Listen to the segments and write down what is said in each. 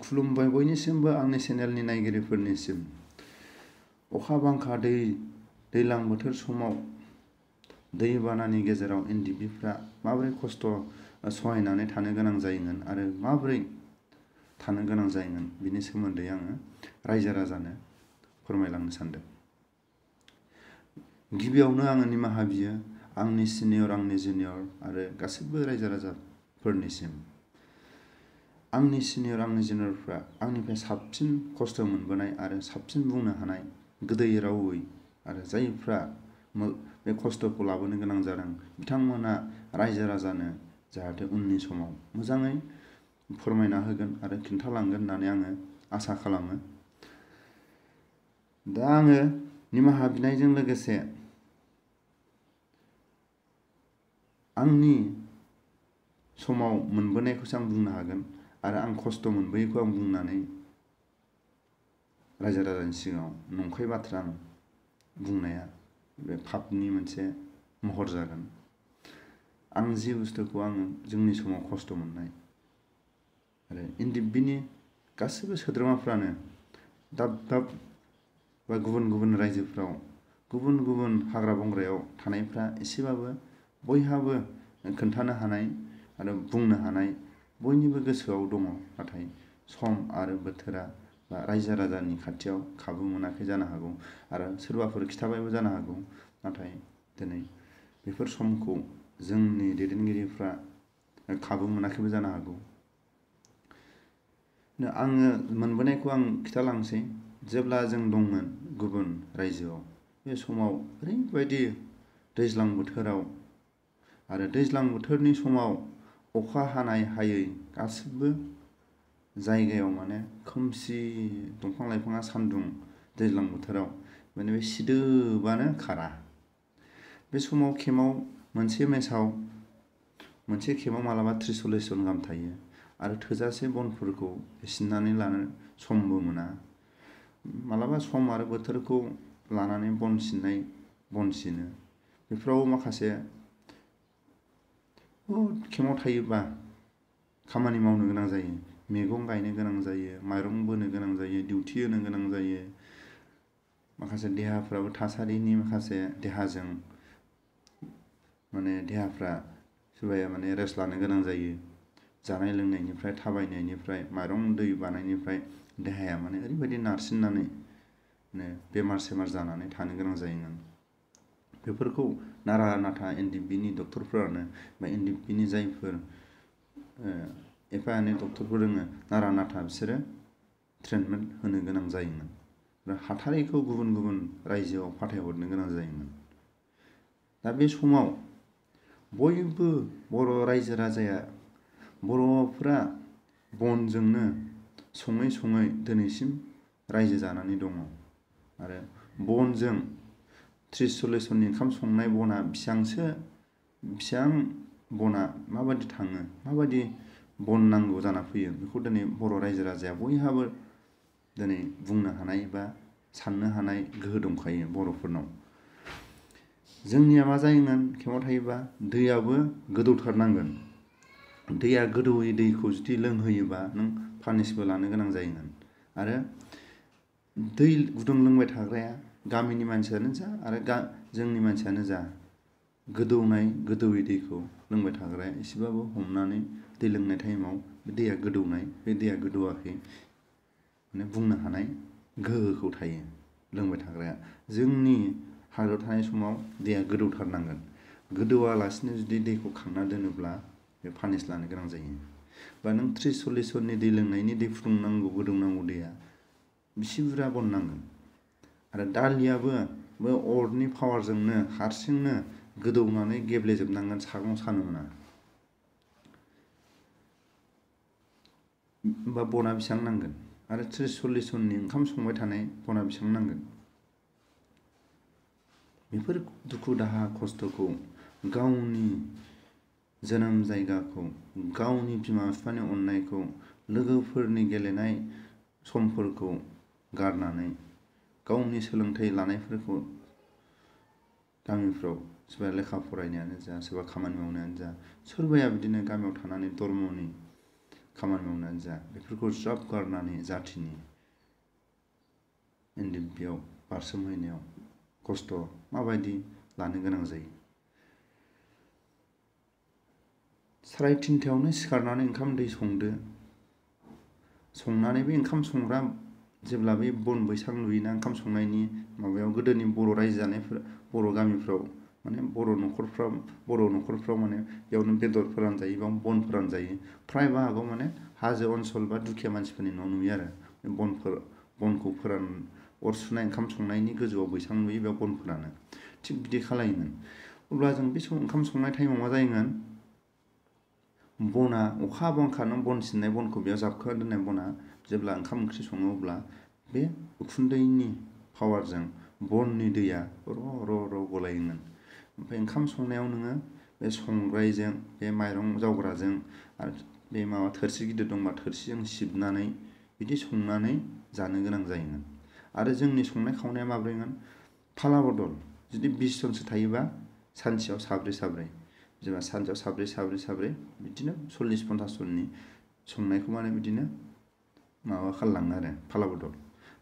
खुलुमबाय बयनिसिमबो आंनि चेनेलनि नायगिरिफोरनिसिम। अखा बांखा दैज्लां बोथोर समाव दैबानानि गेजेराव एनडिबिफ्रा माबोरै खस्थ' सहायनानै थानो गोनां जायोमोन आरो माबोरै थानो गोनां जायोमोन बिनि सोमोन्दै आङो रायजो राजानो फोरमायलांनो सानदों। गिबियावनो आङो निमाहा बियो आंनि सिनियर आंनि जुनियर आरो गासिबो रायजो राजाफोरनिसिम। आंनि सिनियर आंनि जुनियरफ्रा आंनिफ्राय साबसिन खस्थ' मोनबोनाय आरो साबसिन बुंनो हानाय गोदै रावै आरो जायफ्रा बे खस्थ'खौ लाबोनो गोनां जादों बिथांमोना रायजो राजानो जाहाथे उननि समाव मोजाङै फोरमायना होगोन आरो खिन्थालांगोन होननानै आङो आसा खालामो। दा आङो निमाहा बिनायजों लोगोसे आंनि समाव मोनबोनायखौसो आं बुंनो हागोन आरो आं खस्थ' मोनबोयैखौ आं बुंनानै रायजो राजानि सिगाङाव नंखाय बाथ्रा आं बुंनाया बे पापनि मोनसे महर जागोन। आं जि बुस्थुखौ आङो जोंनि समाव खस्थ' मोननाय आरो एनडिबिनि गासिबो सोद्रोमाफ्रानो दाब दाब बा गुबुन गुबुन रायजोफ्राव गुबुन गुबुन हाग्रा बंग्रायाव थानायफ्रा एसेबाबो बयहाबो खोन्थानो हानाय आरो बुंनो हानाय बयनिबो गोसोआव दङ। नाथाय सम आरो बोथोरा बा रायजो राजानि खाथियाव खाबु मोनाखै जानो हागौ आरो सोरबाफोर खिथाबायबो जानो हागौ। नाथाय दिनै बेफोर समखौ जोंनि दैदेनगिरिफ्रा खाबु मोनाखैबो जानो हागौ। आङो मोनबोनायखौ आं खिथालांसै। जेब्ला जों दंमोन गुबुन रायजोआव बे समाव ओरैबायदि दैज्लां बोथोराव आरो दैज्लां बोथोरनि समाव अखा हानाय हायै गासिबो जायगायाव माने खोमसि दंफां लाइफाङा सान्दुं दैज्लां बोथोराव माने बे सिदोबानो खारा। बे समाव केम्पआव मोनसे मेसाव मोनसे केम्पआव मालाबा 30-40 जन गाहाम थायो आरो थोजासे बनफोरखौ सिननानै लानो समबो मोना। मालाबा सम आरो बोथोरखौ लानानै बन सिनो बेफोराव माखासे केम्पआव थायोबा खामानि मावनो गोनां जायो, मैगं गायनो गोनां जायो, माइरं बोनो गोनां जायो, डिउटि होनो गोनां जायो। माखासे देहाफ्राबो थासारिनि माखासे देहाजों माने देहाफ्रा सोरबाया माने रेस्ट लानो गोनां जायो। जानाय लोंनायनिफ्राय थाबायनायनिफ्राय माइरं दै बानायनिफ्राय देहाया माने ओरैबायदि नारसिननानै माने बेमार सेमार जानानै थानो गोनां जायोमोन। बेफोरखौ नारा नाथा एनडिबिनि डक्टरफोरानो बा एनडिबिनि जायफोर एफा एनै डक्टरफोर दोङो नारा नाथा बिसोरो ट्रिटमेन्ट होनो गोनां जायोमोन आरो हाथारैखौ गुबुन गुबुन रायजोआव फाथायहरनो गोनां जायोमोन। दा बे समाव बयबो बर' रायजो राजाया बर'फ्रा बनजोंनो सङै सङै दिनैसिम रायजो जानानै दङ आरो बनजों 30-40 जननि ओंखाम संनाय बना बेसेबां बना माबायदि थाङो माबायदि बन नांगौ जाना फैयो बेखौ दिनै बर' रायजो राजाया बयहाबो दिनै बुंनो हानाय बा साननो हानाय गोहो दंखायो बर'फोरनाव। जोंनिया मा जायोमोन केम्पआव थायोबा दैयाबो गोदौथारनांगोन। दैया गोदौयै दैखौ जुदि लोंहोयोबा नों पानिसबो लानो गोनां जायोमोन आरो दै गुदुं लोंबाय थाग्राया गामिनि मानसियानो जा आरो जोंनि मानसियानो जा गोदौयै दैखौ लोंबाय थाग्राया एसेबाबो हमनानै दै लोंनाय टाइमाव बे दैया गोदौनाय बे दैया गोदौवाखै माने बुंनो हानाय गोहोखौ थायो लोंबाय थाग्राया। जोंनि हाग्रायाव थानाय समाव दैया गोदौथारनांगोन। गोदौवालासिनो जुदि दैखौ खांना दोनोब्ला बे पानिस लानो गोनां जायो। बा नों 30-40 जननि दै लोंनायनि दै फुदुंनांगौ गोदौनांगौ दैया बेसे बुरजा बन नांगोन आरो दालियाबो बे अरनि पावारजोंनो हारसिंनो गोदौनानै गेब्लेजोबनांगोन, सागं सानो मोना। होमबा बना बेसेबां नांगोन आरो 30-40 जननि ओंखाम संबाय थानाय बना बेसेबां नांगोन। बेफोर दुखु दाहा खस्थ'खौ गावनि जोनोम जायगाखौ गावनि बिमा बिफानि अननायखौ लोगोफोरनि गेलेनाय समफोरखौ गारनानै गावनि सोलोंथाइ लानायफोरखौ गामिफ्राव सोरबा लेखा फरायनायानो जा सोरबा खामानि मावनायानो जा सोरबाया बिदिनो गामियाव थानानै धर्मनि खामानि मावनानै जा बेफोरखौ ज्राब गारनानै जाथिनि एनडिपिआव बारसोमहैनायाव खस्थ' माबायदि लानो गोनां जायो। 3:30आवनो सिखारनानै ओंखाम दै संदो, संनानै बे ओंखाम संग्रा जेब्ला बे बन बैसां लुयोना ओंखाम संनायनि माबायाव गोदोनि बर' रायजो जानायफोर बर' गामिफ्राव माने बर' न'खरफ्राव माने बेयावनो बेदर फोरानजायो बेयाव बन फोरानजायो। फ्राय बाहागोआव माने हाजो ओनसोल बा दुखिया मानसिफोरनि न' नुयो आरो बनखौ अर सुनाय ओंखाम संनायनि गोजौआव बैसां नुयो बेयाव बन फोरानो। थिग बिदि खालायोमोन। अब्ला जों बे समाव ओंखाम संनाय टाइमाव मा जायोमोन, बना अखा बांखा नों बन सिननाय बनखौ बेयाव जाबखोना दोननाय बना जेब्ला ओंखाम ओंख्रि सङो अब्ला बे उखुन्दैनि पावारजों बननि दैया र' गलायोमोन। ओमफ्राय ओंखाम संनायाव नोङो बे संग्रायजों बे माइरं जावग्राजों आरो बे माबा थोरसि गिदिर दंबा थोरसिजों सिबनानै बिदि संनानै जानो गोनां जायोमोन। आरो जोंनि संनाय खावनाया माब्रैमोन, फाला बदल जुदि 20 जनसो थायोबा सानसेयाव साब्रै जेनेबा सानसेयाव साब्रै बिदिनो 40-50 जननि संनायखौ माने बिदिनो माबा खालामलाङो आरो फाला बदल।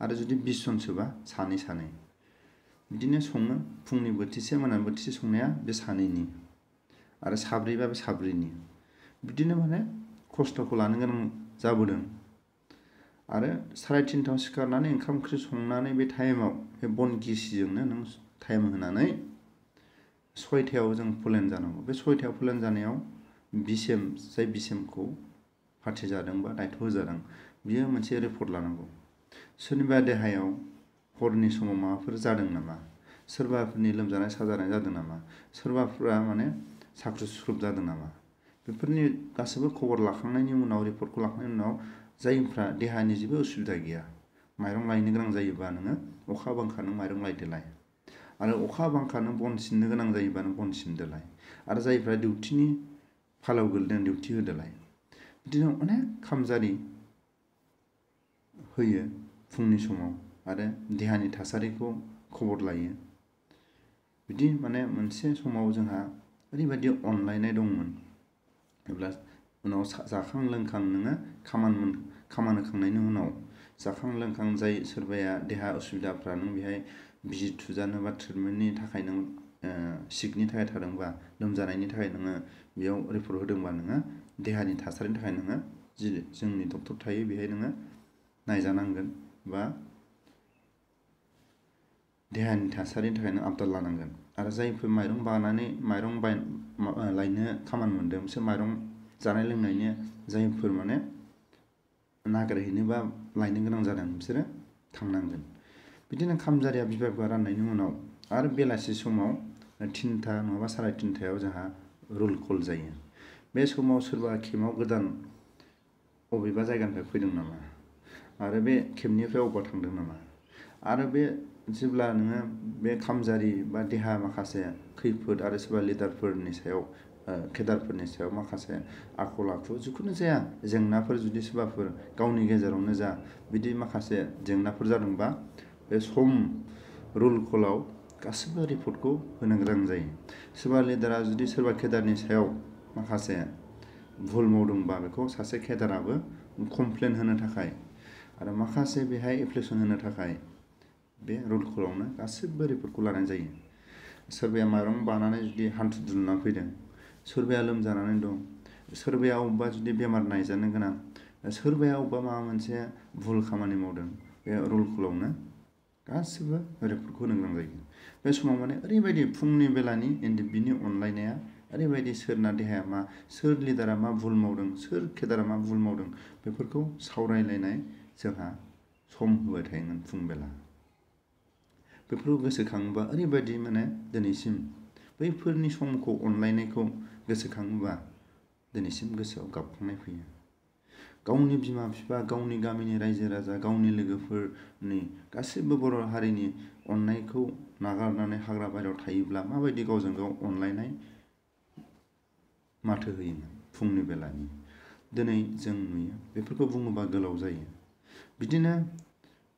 आरो जुदि 20 जनसोबा सानै बिदिनो सङो। फुंनि बोथिसे मोनानि बोथिसे संनाया बे सानैनि आरो साब्रैबा बे साब्रैनि बिदिनो माने खस्थ'खौ लानो गोनां जाबोदों। आरो 3:30आव सिखारनानै ओंखाम ओंख्रि संनानै बे टाइमाव बे बन गिसिजोंनो नों टाइम होनानै 6टायाव जों फलेन जानांगौ। बे 6टायाव फलेन जानायाव जाय बिसेमखौ पार्टि जादों बा दायथ' होजादों बियो मोनसे रिपर्ट लानांगौ। सोरनिबा देहायाव हरनि समाव माबाफोर जादों नामा, सोरबाफोरनि लोमजानाय साजानाय जादों नामा, सोरबाफोरा माने साख्रुब सुख्रुब जादों नामा, बेफोरनि गासैबो खबर लाखांनायनि उनाव रिपर्टखौ लाखांनायनि उनाव जायफ्रा देहानि जेबो उसुबिदा गैया माइरं लायनो गोनां जायोबा नोङो अखा बांखा नों माइरं लायदोलाय, आरो अखा बांखा नों बन सिननो गोनां जायोबा नों बन सिनदोलाय, आरो जायफ्रा डिउटिनि फालायाव गोलैदों डिउटि होदोलाय। बिदिनो अनेक खामजारि होयो फुंनि समाव आरो देहानि थासारिखौ खबर लायो। बिदि माने मोनसे समाव जोंहा ओरैबायदि अनलायनाय दंमोन। अब्ला उनाव जाखां लोंखां नोङो खामानि होखांनायनि उनाव जाखां लोंखां जाय सोरबाया देहा उसुबिदाफ्रा नों बेहाय बिजि थुजानो बा ट्रिटमेन्टनि थाखाय नों सिकनि थाखाय थादोंबा लोमजानायनि थाखाय नोङो बेयाव रिपर्ट होदोंबा नोङो देहानि थासारिनि थाखाय नोङो जि जोंनि डक्टर थायो बेहाय नोङो नायजानांगोन बा देहानि थासारिनि थाखाय नों आबदाल लानांगोन। आरो जायफोर माइरं लायनो खामानि मोनदों बिसोर माइरं जानाय लोंनायनि जायफोर माने नागिरहैनो बा लायनो गोनां जादों बिसोरो थांनांगोन। बिदिनो खामजारिया बिबार राननायनि उनाव आरो बेलासि समाव 3टा नङाबा 3:30आव जोंहा रुल कल जायो। बे समाव सोरबा केम्पआव गोदान बबेबा जायगानिफ्राय फैदों नामा, आरो बे केम्पनिफ्राय अबेबा थांदों नामा, आरो बे जेब्ला नोङो बे खामजारि बा देहा माखासे खैफोद आरो सोरबा लिडारफोरनि सायाव केडारफोरनि सायाव माखासे आखल आखु जिखुनु जाया जेंनाफोर जुदि सोरबाफोर गावनि गेजेरावनो जा बिदि माखासे जेंनाफोर जादोंबा बे रुल कलाव गासिबो रिपर्टखौ होनो गोनां जायो। सोरबा लिडारा जुदि सोरबा केडारनि सायाव माखासे भुल मावदोंबा बेखौ सासे केडाराबो कमप्लेन होनो थाखाय आरो माखासे बेहाय एप्लिकेसन होनो थाखाय बे रुल कलावनो गासिबो रिपर्टखौ लानाय जायो। सोरबाया माइरं बानानै जुदि हान्थु दुलुना फैदों, सोरबाया लोमजानानै दं, सोरबाया अबेबा जुदि बेमार नायजानो गोनां, सोरबाया अबेबा माबा मोनसे भुल खामानि मावदों, बे रुल कलावनो गासिबो रिपर्टखौ होनो गोनां जायो। बे समाव माने ओरैबायदि फुंनि बेलानि एनडिपिनि अनलायनाया ओरैबायदि सोरना देहाया मा, सोर लिडारा मा भुल मावदों, सोर केडारा मा भुल मावदों बेफोरखौ सावरायलायनाय जोंहा सम होबाय थायोमोन फुं बेला। बेफोरखौ गोसोखाङोबा ओरैबायदि माने दिनैसिम बैफोरनि समखौ अनलायनायखौ गोसोखाङोबा दिनैसिम गोसोआव गाबखांनाय फैयो। गावनि बिमा बिफा, गावनि गामिनि रायजो राजा, गावनि लोगोफोरनि गासिबो बर' हारिनि अननायखौ नागारनानै हाग्रा बारियाव थायोब्ला माबायदि गावजों गाव अनलायनाय माथो होयोमोन फुंनि बेलानि। दिनै जों नुयो बेफोरखौ बुङोबा गोलाव जायो। बिदिनो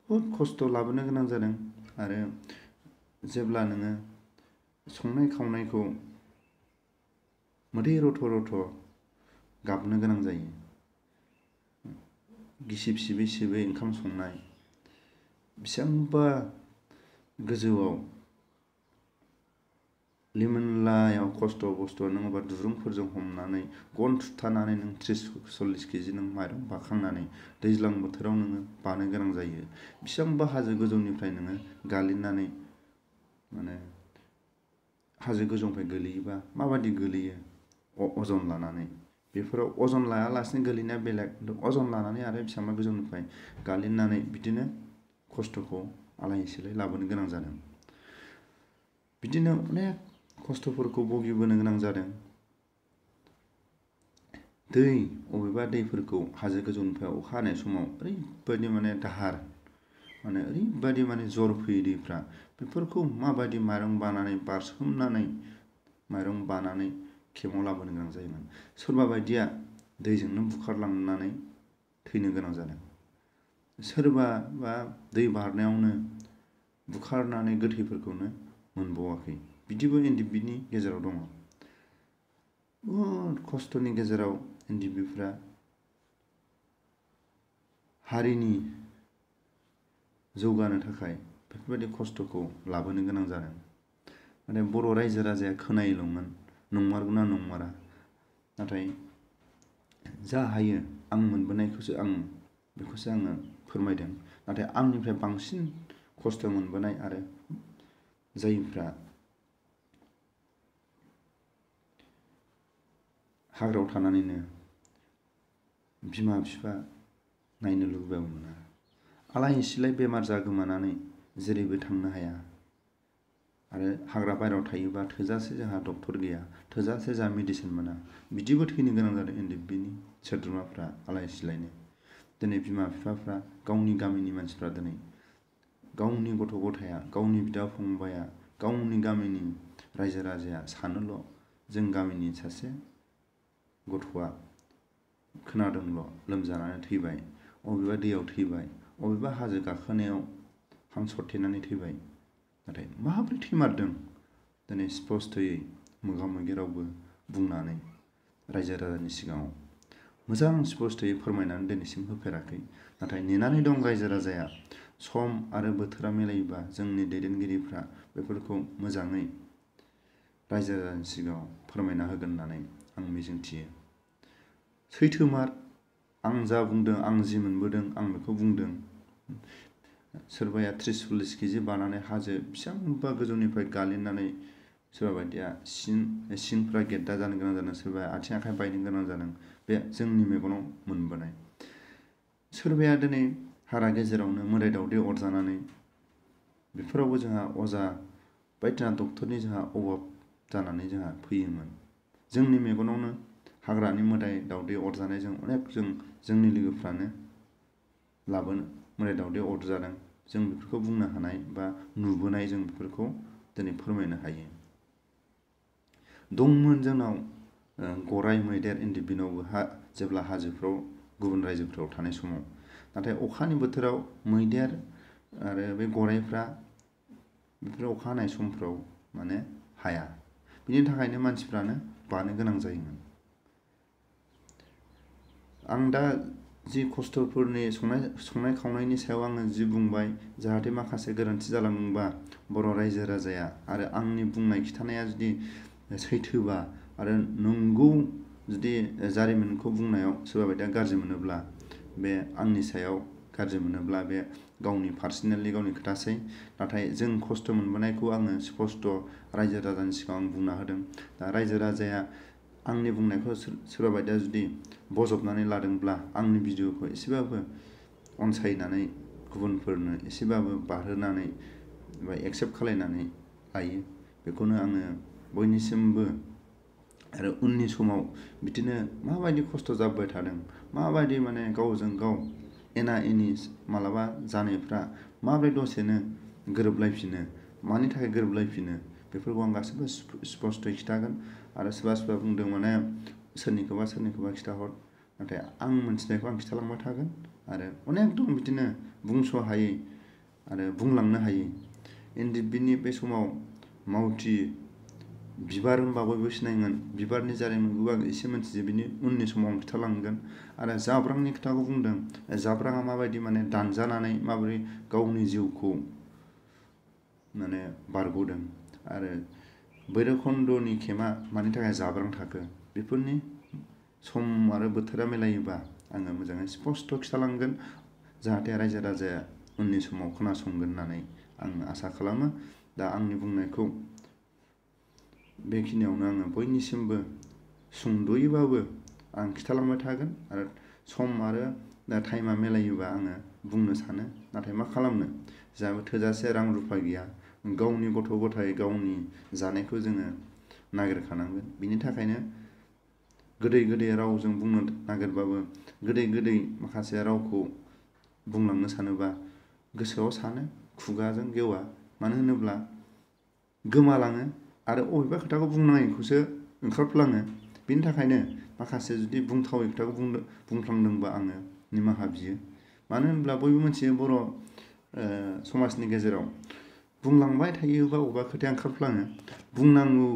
बहुद खस्थ' लाबोनो गोनां जादों। आरो जेब्ला नोङो संनाय खावनायखौ मोदै रथ' गाबनो गोनां जायो, गिसिब सिबै सिबै ओंखाम संनाय बेसेबांबा गोजौआव लिमोनलायाव खस्थ' नोङोबा दुरुंफोरजों हमनानै गन थुथानानै नों 30-40 केजि नों माइरं बाखांनानै दैज्लां बोथोराव नोङो बानो गोनां जायो। बेसेबांबा हाजो गोजौनिफ्राय नोङो गालिननानै माने हाजो गोजौनिफ्राय गोलैयोबा माबादि गोलैयो अजन लानानै बेफोराव अजन लायालासिनो गोलैनाया बेलेग अजन लानानै आरो बेसेबांबा गोजौनिफ्राय गालिननानै बिदिनो खस्थ'खौ आलाय सिलाय लाबोनो गोनां जादों। बिदिनो अनेक खस्थ'फोरखौ भुगिबोनो गोनां जादों। अबेबा दैफोरखौ हाजो गोजौनिफ्राय अखा हानाय समाव ओरैबायदि माने दाहार माने ओरैबायदि माने जर फैयो दैफ्रा बेफोरखौ माबायदि माइरं बानानै बारसोमनानै माइरं बानानै खेमाव लाबोनो गोनां जायोमोन। सोरबा बायदिया दैजोंनो बुखारलांनानै थैनो गोनां जादों। सोरबा बा दै बारनायावनो बुखारनानै गोथैफोरखौनो मोनबावाखै। बिदिबो एनडिएफबिनि गेजेराव दङ। बहुद खस्थ'नि गेजेराव एनडिएफबिफ्रा हारिनि जौगानो थाखाय बेफोरबायदि खस्थ'खौ लाबोनो गोनां जादों। नाथाय बर' रायजो राजाया खोनायोल'मोन नंमारगौना नंमारा। नाथाय जा हायो आं मोनबोनायखौसो बेखौसो आङो फोरमायदों। नाथाय आंनिफ्राय बांसिन खस्थ' मोनबोनाय आरो जायफ्रा हाग्रायाव थानानैनो बिमा बिफा नायनो लुबैबाबो मोना आलाय सिलाय बेमार जागोमानानै जेरैबो थांनो हाया आरो हाग्रा बाहेरायाव थायोबा थोजासे जोंहा डक्टर गैया थोजासे जोंहा मेडिसिन मोना बिदिबो थैनो गोनां जादों एनडिएफबिनि सोद्रोमाफ्रा आलाय सिलायनो। दिनै बिमा बिफाफ्रा गावनि गामिनि मानसिफ्रा दिनै गावनि गथ' गथाया गावनि बिदा फंबाया गावनि गामिनि रायजो राजाया सानोल' जों गामिनि सासे गथ'आ खोनादोंल' लोमजानानै थैबाय अबेबा दैयाव थैबाय अबेबा हाजो गाखोनायाव हां सरथेनानै थैबाय। नाथाय माबोरै थैमारदों दिनै स्पस्थ'यै मोगा मोगि रावबो बुंनानै रायजो राजानि सिगाङाव मोजां स्पस्थ'यै फोरमायनानै दिनैसिम होफेराखै। नाथाय नेनानै दं रायजो राजाया सम आरो बोथोरा मिलायोबा जोंनि दैदेनगिरिफ्रा बेफोरखौ मोजाङै रायजो राजानि सिगाङाव फोरमायना होगोन होननानै आं मिजिंथियो। सैथोमार आं जा बुंदों आं जि मोनबोदों आं बेखौ बुंदों। सोरबाया 30-40 केजि बानानै हाजो बेसेबांबा गोजौनिफ्राय गालिननानै सोरबा बायदिया सिनफ्रा गेद्दा जानो गोनां जादों सोरबाया आथिं आखाइ बायनो गोनां जादों बे जोंनि मेगनाव मोनबोनाय। सोरबाया दिनै हाग्रा गेजेरावनो मोदाय दावदै अरजानानै बेफोरावबो जोंहा अजा बायदिसिना डक्टरनि जोंहा अभाब जानानै जोंहा फैयोमोन। जोंनि मेगनावनो हाग्रानि मोदाय दावदै अरजानायजों अनेक जोंनि लोगोफ्रानो मोदाय दावदै अरजादों। जों बेफोरखौ बुंनो हानाय बा नुबोनाय जों बेफोरखौ दिनै फोरमायनो हायो। दंमोन जोंनाव गराइ मैदेर एनडिएफबिनावबो जेब्ला हाजोफ्राव गुबुन रायजोफ्राव थानाय समाव। नाथाय अखानि बोथोराव मैदेर आरो बे गराइफ्रा बेफोर अखा हानाय समफ्राव माने हाया। बिनि थाखायनो मानसिफ्रानो बानो गोनां जायोमोन। आं दा जि खस्थ'फोरनि संनाय खावनायनि सायाव आङो जि बुंबाय जाहाथे माखासे गोरोन्थि जालांदोंबा बर' रायजो राजाया आरो आंनि बुंनाय खिथानाया जुदि सैथोबा आरो नंगौ जुदि जारिमिनखौ बुंनायाव सोरबा बायदिया गाज्रि मोनोब्ला बे आंनि सायाव गाज्रि मोनोब्ला बे गावनि पार्सनेलि गावनि खोथासै। नाथाय जों खस्थ' मोनबोनायखौ आङो स्पस्ट' रायजो राजानि सिगाङाव आं बुंना होदों। दा रायजो राजाया आंनि बुंनायखौ सोरबा बायदिया जुदि बजबनानै लादोंब्ला आंनि भिडिअखौ एसेबाबो अनसायनानै गुबुनफोरनो एसेबाबो बारहोनानै बा एक्सेप्ट खालायनानै लायो बेखौनो आङो बयनिसिमबो आरो उननि समाव बिदिनो माबायदि खस्थ' जाबोबाय थादों माबायदि माने गावजों गाव एना एनि मालाबा जानायफ्रा माबोरै दसेनो गोरोबलायफिनो मानि थाखाय गोरोबलायफिनो बेफोरखौ आं गासिबो स्पस्थ'यै खिथागोन। आरो सोरबा बुंदों माने सोरनिखौबा खिथाहर नाथाय आं मोनथिनायखौ आं खिथालांबाय थागोन। आरो अनेक दं बिदिनो बुंस' हायै आरो बुंलांनो हायै एनडिएफबिनि बे समाव मावथि बिबार होनबा बयबो सिनायगोन बिबारनि जारिमिनखौबो आं एसे मिथियो बिनि उननि समाव आं खिथालांगोन आरो जाब्रांनि खोथाखौ बुंदों जाब्राङा माबायदि माने दानजानानै माबोरै गावनि जिउखौ माने बारग'दों आरो भैरबखुन्डनि खेमा मानि थाखाय जाब्रां थाखो बेफोरनि सम आरो बोथोरा मिलायोबा आङो मोजाङै स्पस्ट' खिथालांगोन जाहाथे रायजो राजाया उननि समाव खोनासंगोन होननानै आं आसा खालामो दा आंनि बुंनायखौ बेखिनियावनो आङो बयनिसिमबो सुंद'यैबाबो आं खिथालांबाय थागोन आरो सम आरो टाइमा मिलायोबा आङो बुंनो सानो नाथाय मा खालामनो जोंहाबो थोजासे रां रुफा गैया गावनि गथ' गथाय गावनि जानायखौ जोङो नागिरखानांगोन बिनि थाखायनो गोदै गोदै रावजों बुंनो नागिरबाबो गोदै गोदै माखासे रावखौ बुंलांनो सानोबा गोसोआव सानो खुगाजों गेवा मानो होनोब्ला गोमालाङो आरो अबेबा खोथाखौ बुंनाङिखौसो ओंखारफ्लाङो बिनि थाखायनो माखासे जुदि बुंथावै खोथाखौ बुंफ्लांदोंबा आङो निमाहा बियो मानो होनब्ला बयबो मिथियो बर' समाजनि गेजेराव बुंलांबाय थायोबा अबेबा खोथाया ओंखारफ्लाङो बुंनांगौ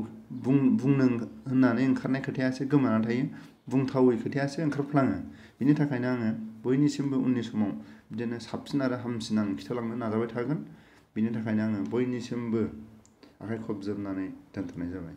बुंनो होननानै ओंखारनाय खोथायासो गोमानानै थायो बुंथावै खोथायासो ओंखारफ्लाङो बिनि थाखायनो आङो बयनिसिमबो उननि समाव बिदिनो साबसिन आरो हामसिन आं खिथालांनो नाजाबाय थागोन बिनि थाखायनो आङो बयनिसिमबो आखाइ खबजोबनानै दोनथ'नाय जाबाय